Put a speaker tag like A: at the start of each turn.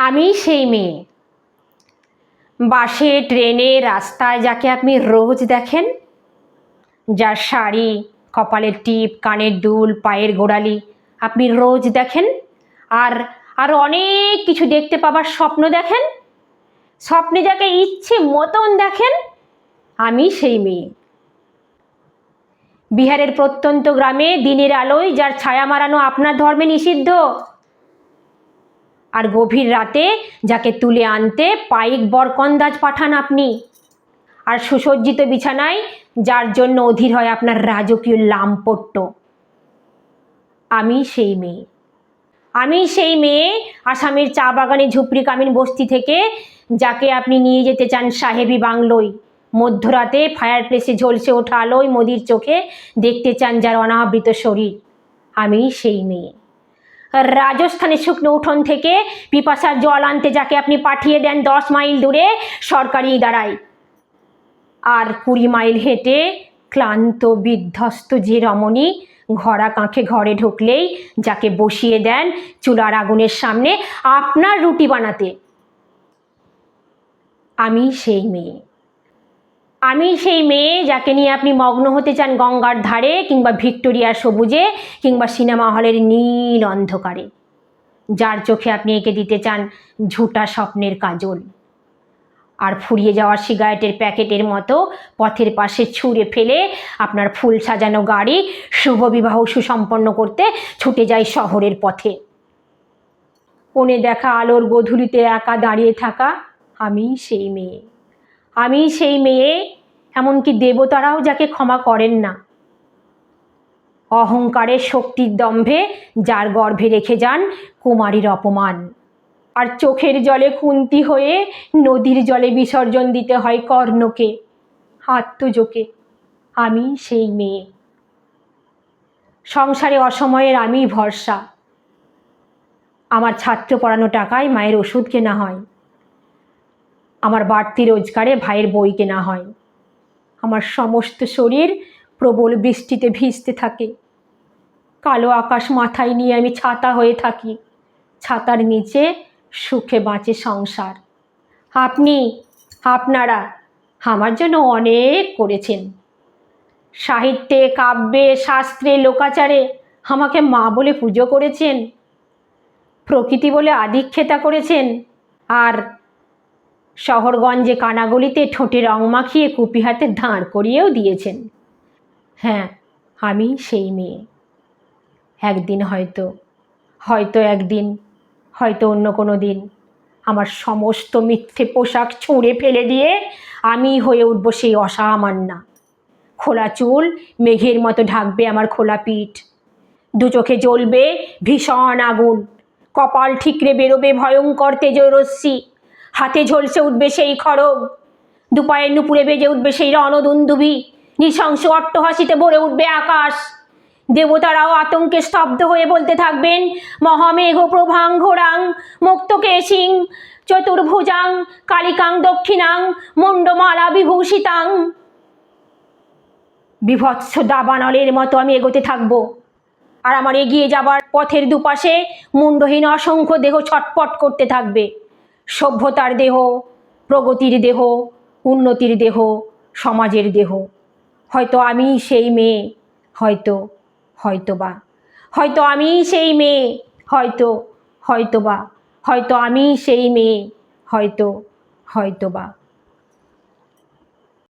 A: আমি সেই মেয়ে, বাসে ট্রেনে রাস্তায় যাকে আপনি রোজ দেখেন, যার শাড়ি, কপালের টিপ, কানের দুল, পায়ের গোড়ালি আপনি রোজ দেখেন, আর আরও অনেক কিছু দেখতে পাবার স্বপ্ন দেখেন, স্বপ্নে যাকে ইচ্ছে মতন দেখেন, আমি সেই মেয়ে। বিহারের প্রত্যন্ত গ্রামে দিনের আলোয় যার ছায়া মারানো আপনার ধর্মে নিষিদ্ধ, আর গভীর রাতে যাকে তুলে আনতে পাইক বরকন্দাজ পাঠান আপনি, আর সুসজ্জিত বিছানায় যার জন্য অধীর হয় আপনার রাজকীয় লামপট্য, আমি সেই মেয়ে। আমি সেই মেয়ে আসামের চা বাগানে ঝুপড়ি কামিন বস্তি থেকে যাকে আপনি নিয়ে যেতে চান সাহেবি বাংলোয়, মধ্যরাতে ফায়ার প্লেসে ঝলসে ওঠা আলোয় মোদির চোখে দেখতে চান যার অনাবৃত শরীর, আমি সেই মেয়ে। রাজস্থানের শুকনো উঠোন থেকে পিপাসার জল আনতে যাকে আপনি পাঠিয়ে দেন 10 মাইল দূরে সরকারি ইদারায়, আর 20 মাইল হেঁটে ক্লান্ত বিধ্বস্ত যে রমণী ঘরা কাঁখে ঘরে ঢুকলেই যাকে বসিয়ে দেন চুলার আগুনের সামনে আপনার রুটি বানাতে, আমি সেই মেয়ে। আমি সেই মেয়ে যাকে নিয়ে আপনি মগ্ন হতে চান গঙ্গার ধারে, কিংবা ভিক্টোরিয়ার সবুজে, কিংবা সিনেমা হলের নীল অন্ধকারে, যার চোখে আপনি এঁকে দিতে চান ঝুটা স্বপ্নের কাজল, আর ফুরিয়ে যাওয়ার সিগারেটের প্যাকেটের মতো পথের পাশে ছুঁড়ে ফেলে আপনার ফুল সাজানো গাড়ি শুভ বিবাহ সুসম্পন্ন করতে ছুটে যায় শহরের পথে। কোণে দেখা আলোর গোধূলিতে একা দাঁড়িয়ে থাকা, আমি সেই মেয়ে। আমি সেই মেয়ে, এমনকি দেবতারাও যাকে ক্ষমা করেন না, অহংকারের শক্তির দম্ভে যার গর্ভে রেখে যান কুমারীর অপমান, আর চোখের জলে কুন্তি হয়ে নদীর জলে বিসর্জন দিতে হয় কর্ণকে, আত্মজোকে, আমি সেই মেয়ে। সংসারে অসময়ের আমি ভরসা, আমার ছাত্র পড়ানো টাকায় মায়ের ওষুধ কেনা হয়, আমার বাড়তি রোজগারে ভাইয়ের বই কেনা হয়, আমার সমস্ত শরীর প্রবল বৃষ্টিতে ভিজতে থাকে, কালো আকাশ মাথায় নিয়ে আমি ছাতা হয়ে থাকি, ছাতার নিচে সুখে বাঁচে সংসার। আপনি, আপনারা আমার জন্য অনেক করেছেন, সাহিত্যে, কাব্যে, শাস্ত্রে, লোকাচারে আমাকে মা বলে পুজো করেছেন, প্রকৃতি বলে আদিক্ষেতা করেছেন, আর শহরগঞ্জে কানাগলিতে ঠোঁটে রং মাখিয়ে কুপি হাতে দাঁড় করিয়েও দিয়েছেন। হ্যাঁ, আমি সেই মেয়ে। একদিন হয়তো একদিন, হয়তো অন্য কোনো দিন আমার সমস্ত মিথ্যে পোশাক ছুঁড়ে ফেলে দিয়ে আমি হয়ে উঠব সেই অসামান্যা। খোলা চুল মেঘের মতো ঢাকবে আমার খোলা পিঠ, দু চোখে জ্বলবে ভীষণ আগুন, কপাল ঠিকরে বেরোবে ভয়ঙ্কর তেজরশ্মি, হাতে ঝলসে উঠবে সেই খড়গ, দুপায়ের নুপুরে বেজে উঠবে সেই রণদুন্দুভি, নৃশংস অট্টহাসিতে ভরে উঠবে আকাশ। দেবতারাও আতঙ্কে স্তব্ধ হয়ে বলতে থাকবেন মহামেঘ প্রভাঙ্ঘরাং মুক্তকেশিং চতুর্ভুজাং কালিকাং দক্ষিণাং মুন্ডমালা বিভূষিতাং। বিভৎস দাবানলের মতো আমি এগোতে থাকবো, আর আমার এগিয়ে যাবার পথের দুপাশে মুন্ডহীন অসংখ্য দেহ ছটপট করতে থাকবে। সভ্যতার দেহ, প্রগতির দেহ, উন্নতির দেহ, সমাজের দেহ। হয়তো আমি সেই মেয়ে, হয়তো আমি সেই মেয়ে, হয়তো আমি সেই মেয়ে, হয়তো বা।